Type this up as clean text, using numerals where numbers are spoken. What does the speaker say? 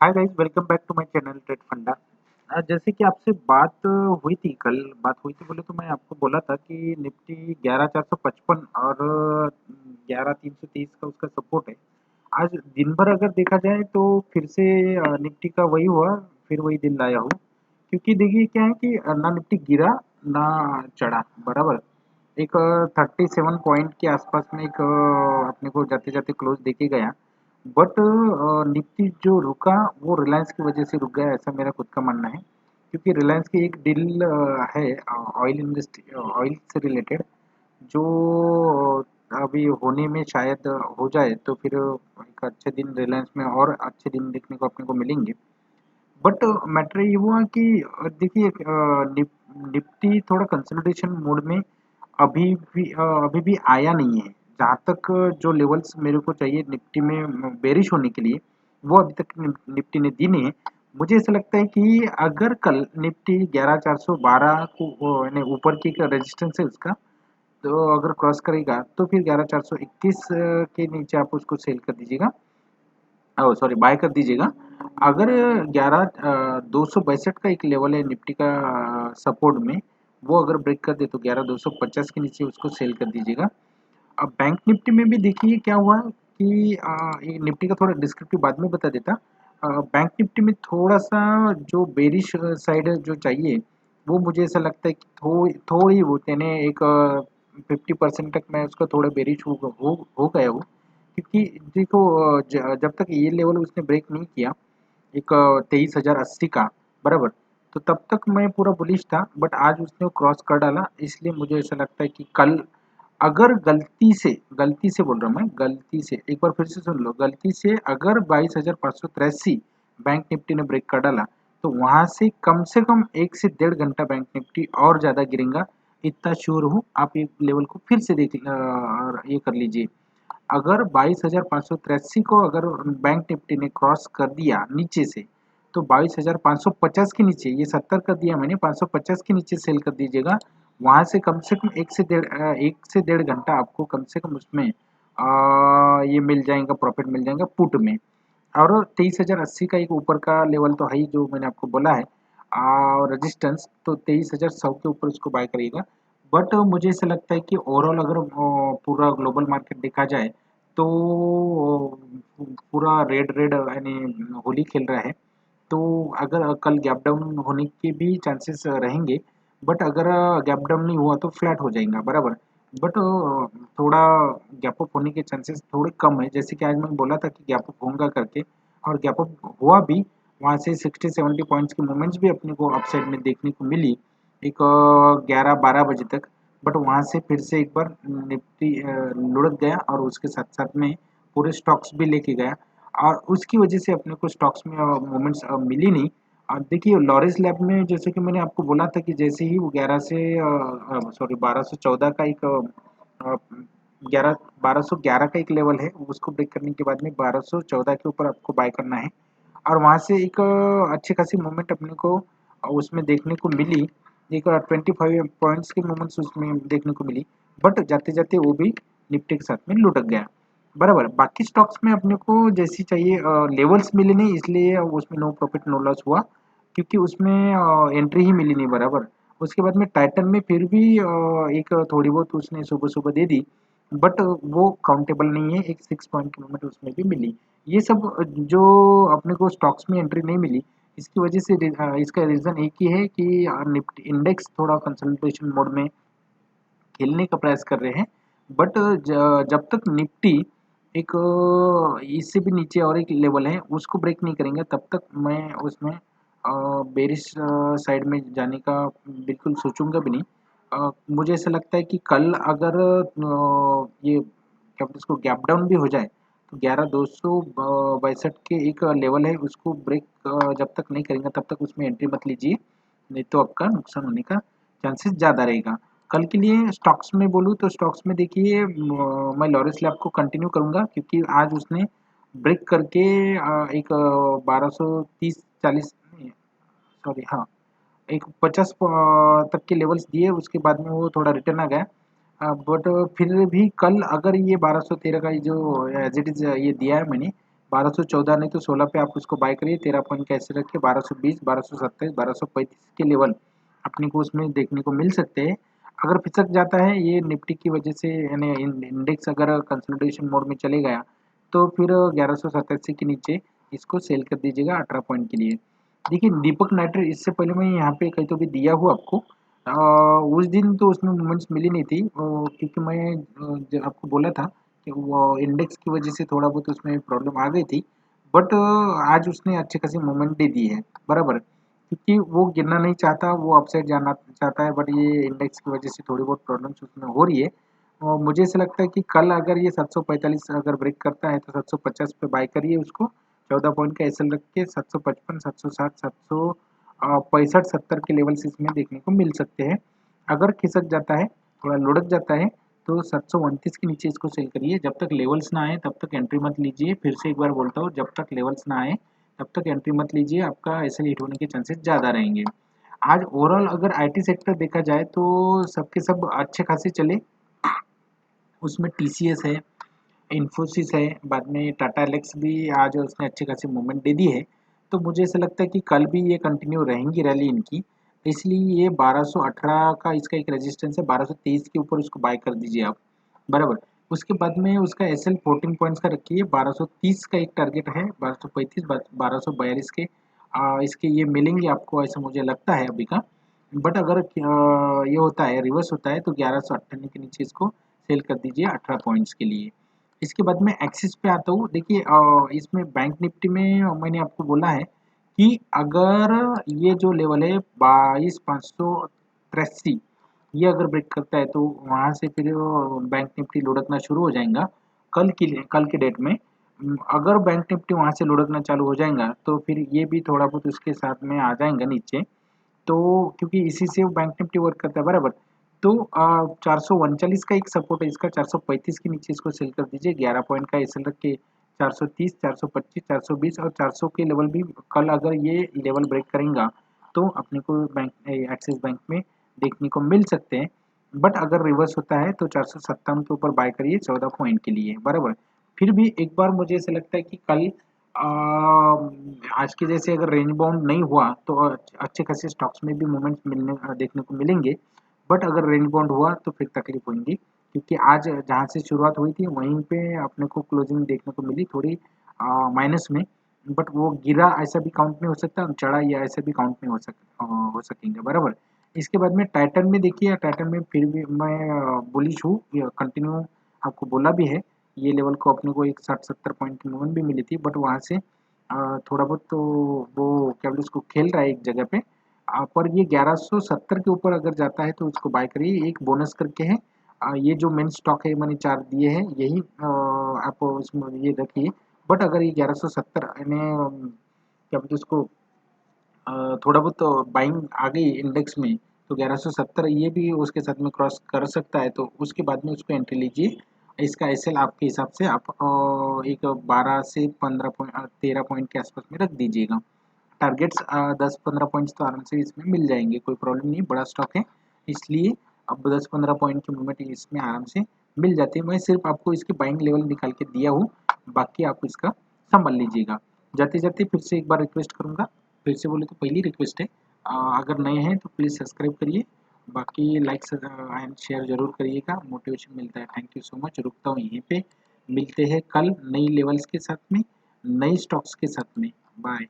Hi guys, welcome back to my channel Trade Funda. जैसे कि आपसे हुई थी, कल बात हुई थी बोले तो मैं आपको बोला था कि निफ्टी 11455 और 11330 का उसका सपोर्ट है। आज दिन भर अगर देखा जाए तो फिर से निफ्टी का वही हुआ, फिर वही दिन लाया हूँ। क्योंकि देखिए क्या है कि ना निफ्टी गिरा ना चढ़ा, बराबर। एक 37 पॉइंट के आसपास में एक अपने को जाते जाते क्लोज देके गया। बट निफ्टी जो रुका वो रिलायंस की वजह से रुक गया, ऐसा मेरा खुद का मानना है। क्योंकि रिलायंस की एक डील है ऑयल इंडस्ट्री, ऑयल से रिलेटेड, जो अभी होने में शायद हो जाए तो फिर एक अच्छे दिन रिलायंस में और अच्छे दिन देखने को अपने को मिलेंगे। बट मैटर ये हुआ कि देखिए निफ्टी थोड़ा कंसोलिडेशन मोड में अभी भी आया नहीं है। जहाँ तक जो लेवल्स मेरे को चाहिए निफ्टी में बेरिश होने के लिए, वो अभी तक निफ्टी ने दी नहीं है। मुझे ऐसा लगता है कि अगर कल निफ्टी 11412 को यानी ऊपर की एक रेजिस्टेंस है उसका, तो अगर क्रॉस करेगा तो फिर 11421 के नीचे आप उसको सेल कर दीजिएगा, ओह सॉरी बाय कर दीजिएगा। अगर 262 का एक लेवल है निफ्टी का सपोर्ट में, वो अगर ब्रेक कर दे तो 11250 के नीचे उसको सेल कर दीजिएगा। अब बैंक निफ्टी में भी देखिए क्या हुआ कि ये निफ्टी का थोड़ा डिस्क्रिप्टिव बाद में बता देता। बैंक निफ्टी में थोड़ा सा जो बेरिश साइड जो चाहिए, वो मुझे ऐसा लगता है कि थोड़ी वो यानी एक 50% तक मैं उसका थोड़ा बेरिश हो गया हूँ। क्योंकि देखो जब तक ये लेवल उसने ब्रेक नहीं किया, एक 23,080 का, बराबर। तो तब तक मैं पूरा बुलिश था, बट आज उसने वो क्रॉस कर डाला, इसलिए मुझे ऐसा लगता है कि कल अगर गलती से बोल रहा हूँ मैं, गलती से एक बार फिर से सुन लो, गलती से अगर 22,583 बैंक निफ्टी ने ब्रेक कर डाला, तो वहां से कम 1 से 1.5 घंटा बैंक निफ्टी और ज्यादा गिरेगा। इतना श्योर हूँ। आप ये लेवल को फिर से ये कर लीजिए। अगर 22,583 को अगर बैंक निफ्टी ने क्रॉस कर दिया नीचे से, तो 22,550 के नीचे, ये 70 कर दिया मैंने, 550 के नीचे सेल कर दीजिएगा। वहां से कम 1 से 1.5 घंटा आपको कम से कम उसमें ये मिल जाएगा, प्रॉफिट मिल जाएगा पुट में। और 23,080 का एक ऊपर का लेवल तो है ही, जो मैंने आपको बोला है और रेजिस्टेंस, तो 23,100 के ऊपर उसको बाय करिएगा। बट मुझे ऐसा लगता है कि ओवरऑल अगर पूरा ग्लोबल मार्केट देखा जाए तो पूरा रेड रेड यानी होली खेल रहा है। तो अगर कल गैप डाउन होने के भी चांसेस रहेंगे। बट अगर गैप डाउन नहीं हुआ तो फ्लैट हो जाएगा, बराबर। बट थोड़ा गैप अप होने के चांसेस थोड़े कम है, जैसे कि आज मैं बोला था कि गैप अप होगा करके, और गैप अप हुआ भी। वहाँ से 60-70 पॉइंट्स की मूवमेंट्स भी अपने को अपसाइड में देखने को मिली, एक 11-12 बजे तक। बट वहाँ से फिर से एक बार निफ्टी लुढ़क गया, और उसके साथ साथ में पूरे स्टॉक्स भी लेके गया, और उसकी वजह से अपने को स्टॉक्स में मूवमेंट्स मिली नहीं। देखिए लॉरेस लैब में जैसे कि मैंने आपको बोला था कि जैसे ही वो 1214 का एक 1211 का एक लेवल है, उसको ब्रेक करने के बाद में 1214 के ऊपर आपको बाय करना है। और वहाँ से एक अच्छी खासी मूवमेंट अपने को उसमें देखने को मिली, एक 25 पॉइंट्स की मूवमेंट्स उसमें देखने को मिली। बट जाते जाते वो भी निफ्टी के साथ में लुढ़क गया, बराबर। बाकी स्टॉक्स में अपने को जैसी चाहिए लेवल्स मिले नहीं, इसलिए उसमें नो प्रॉफिट नो लॉस हुआ, क्योंकि उसमें एंट्री ही मिली नहीं, बराबर। उसके बाद में टाइटन में फिर भी एक थोड़ी बहुत उसने सुबह सुबह दे दी, बट वो काउंटेबल नहीं है, एक 6 पॉइंट की मूवमेंट उसमें भी मिली। ये सब जो अपने को स्टॉक्स में एंट्री नहीं मिली, इसकी वजह से इसका रीज़न एक ही है कि निफ्टी इंडेक्स थोड़ा कंसल्टेशन मोड में खेलने का प्रयास कर रहे हैं। बट जब तक निफ्टी एक इससे भी नीचे और एक लेवल है उसको ब्रेक नहीं करेंगे, तब तक मैं उसमें बेरिश साइड में जाने का बिल्कुल सोचूंगा भी नहीं। मुझे ऐसा लगता है कि कल अगर ये क्या बोलते हैं, इसको गैप डाउन भी हो जाए, तो 11,262 के एक लेवल है, उसको ब्रेक जब तक नहीं करेंगे तब तक उसमें एंट्री मत लीजिए, नहीं तो आपका नुकसान होने का चांसेस ज़्यादा रहेगा। कल के लिए स्टॉक्स में बोलूँ तो स्टॉक्स में देखिए मैं लॉरेस लैब को कंटिन्यू करूँगा, क्योंकि आज उसने ब्रेक करके एक 1230-40, सॉरी हाँ, एक 50 तक के लेवल्स दिए, उसके बाद में वो थोड़ा रिटर्न आ गया। बट फिर भी कल अगर ये 1213 का ये जो एज इट इज़ ये दिया है मैंने, 1214 नहीं तो 16 पे आप उसको बाय करिए, 13 पॉइंट का ऐसे रखिए, 1220, 1227, 1235 के लेवल अपने को उसमें देखने को मिल सकते हैं। अगर फिसक जाता है ये निफ्टी की वजह से, यानी इंडेक्स अगर कंसोलिडेशन मोड में चले गया, तो फिर 1187 के नीचे इसको सेल कर दीजिएगा 18 पॉइंट के लिए। देखिए दीपक नाइट्रेट, इससे पहले मैं यहाँ पे कहीं तो भी दिया हूँ आपको, उस दिन तो उसमें मूवमेंट्स मिली नहीं थी, क्योंकि मैं आपको बोला था कि वो इंडेक्स की वजह से थोड़ा बहुत उसमें प्रॉब्लम आ गई थी। बट आज उसने अच्छी खासी मूवमेंट दे दी है, बराबर, क्योंकि वो गिरना नहीं चाहता, वो अपसाइड जाना चाहता है, बट ये इंडेक्स की वजह से थोड़ी बहुत प्रॉब्लम्स उसमें हो रही है। और मुझे ऐसा लगता है कि कल अगर ये 745 अगर ब्रेक करता है तो 750 पे बाय करिए उसको, 14 पॉइंट का एसएल रख के 755, 760, 765, 70 के लेवल्स इसमें देखने को मिल सकते हैं। अगर खिसक जाता है, थोड़ा लुढ़क जाता है, तो 729 के नीचे इसको सेल करिए। जब तक लेवल्स ना आए तब तक एंट्री मत लीजिए। फिर से एक बार बोलता हूँ, जब तक लेवल्स ना आए तब तक एंट्री मत लीजिए, आपका एसएल हिट होने के चांसेस ज़्यादा रहेंगे। आज ओवरऑल अगर आईटी सेक्टर देखा जाए तो सबके सब अच्छे खासे चले, उसमें टीसीएस है, इन्फोसिस है, बाद में टाटा एलेक्स भी आज उसने अच्छी खासी मूवमेंट दे दी है। तो मुझे ऐसा लगता है कि कल भी ये कंटिन्यू रहेंगी रैली इनकी, इसलिए ये 1218 का इसका एक रेजिस्टेंस है, 1223 के ऊपर उसको बाय कर दीजिए आप, बराबर। उसके बाद में उसका एसएल 14 पॉइंट्स का रखिए, 1230 का एक टारगेट है, 1235, 1242 के इसके ये मिलेंगे आपको, ऐसा मुझे लगता है अभी का। बट अगर ये होता है, रिवर्स होता है, तो 1198 के नीचे इसको सेल कर दीजिए 18 पॉइंट्स के लिए। इसके बाद में एक्सिस पे आता हूँ। देखिए इसमें बैंक निफ्टी में मैंने आपको बोला है कि अगर ये जो लेवल है 22,583, ये अगर ब्रेक करता है तो वहाँ से फिर बैंक निफ्टी लुढ़कना शुरू हो जाएगा कल के डेट में। अगर बैंक निफ्टी वहाँ से लुढ़कना चालू हो जाएगा तो फिर ये भी थोड़ा बहुत उसके साथ में आ जाएगा नीचे। तो क्योंकि इसी से वो बैंक निफ्टी वर्क करता है, बराबर। तो 439 का एक सपोर्ट है इसका, 435 के नीचे इसको सेल कर दीजिए, 11 पॉइंट का एसएल रख के 430, 425, 420 और 400 के लेवल भी कल अगर ये लेवल ब्रेक करेंगे तो अपने को बैंक एक्सिस बैंक में देखने को मिल सकते हैं। बट अगर रिवर्स होता है तो 457 के ऊपर बाय करिए 14 पॉइंट के लिए, बराबर। फिर भी एक बार मुझे ऐसा लगता है कि कल आज के जैसे अगर रेंज बाउंड नहीं हुआ तो अच्छे खासे स्टॉक्स में भी मूवमेंट्स मिलने देखने को मिलेंगे। बट अगर रेंज बाउंड हुआ तो फिर तकलीफ होगी, क्योंकि आज जहाँ से शुरुआत हुई थी वहीं पे अपने को क्लोजिंग देखने को मिली थोड़ी माइनस में। बट वो गिरा ऐसा भी काउंट नहीं हो सकता, चढ़ा या ऐसा भी काउंट नहीं हो सकेंगे, बराबर। इसके बाद में टाइटन में देखिए, टाइटन में फिर भी मैं बुलिश हूँ, कंटिन्यू आपको बोला भी है। ये लेवल को अपने को एक 60-70 पॉइंट की मूवमेंट भी मिली थी, बट वहाँ से थोड़ा बहुत तो वो क्या बोलते उसको खेल रहा है एक जगह पे। पर ये 1170 के ऊपर अगर जाता है तो उसको बाय करिए, एक बोनस करके है। ये जो मेन स्टॉक है मैंने 4 दिए हैं, यही आप उसमें ये रखिए। बट अगर ये 1170 यानी क्या बोलते उसको थोड़ा बहुत तो बाइंग आ गई इंडेक्स में, तो 1170 ये भी उसके साथ में क्रॉस कर सकता है, तो उसके बाद में उसको एंट्री लीजिए। इसका एसएल आपके हिसाब से आप एक 12 से 15 पॉइंट 13 पॉइंट के आसपास में रख दीजिएगा। टारगेट्स 10-15 पॉइंट्स तो आराम से इसमें मिल जाएंगे, कोई प्रॉब्लम नहीं, बड़ा स्टॉक है इसलिए अब 10-15 पॉइंट की मूवमेंट इसमें आराम से मिल जाती है। मैं सिर्फ आपको इसके बाइंग लेवल निकाल के दिया हूँ, बाकी आप इसका संभाल लीजिएगा। जाते जाते फिर से एक बार रिक्वेस्ट करूँगा, फिर से बोले तो पहली रिक्वेस्ट है, अगर नए हैं तो प्लीज़ सब्सक्राइब करिए, बाकी लाइक एंड शेयर जरूर करिएगा, मोटिवेशन मिलता है। थैंक यू सो मच, रुकता हूँ यहीं पे, मिलते हैं कल नई लेवल्स के साथ में, नई स्टॉक्स के साथ में। बाय।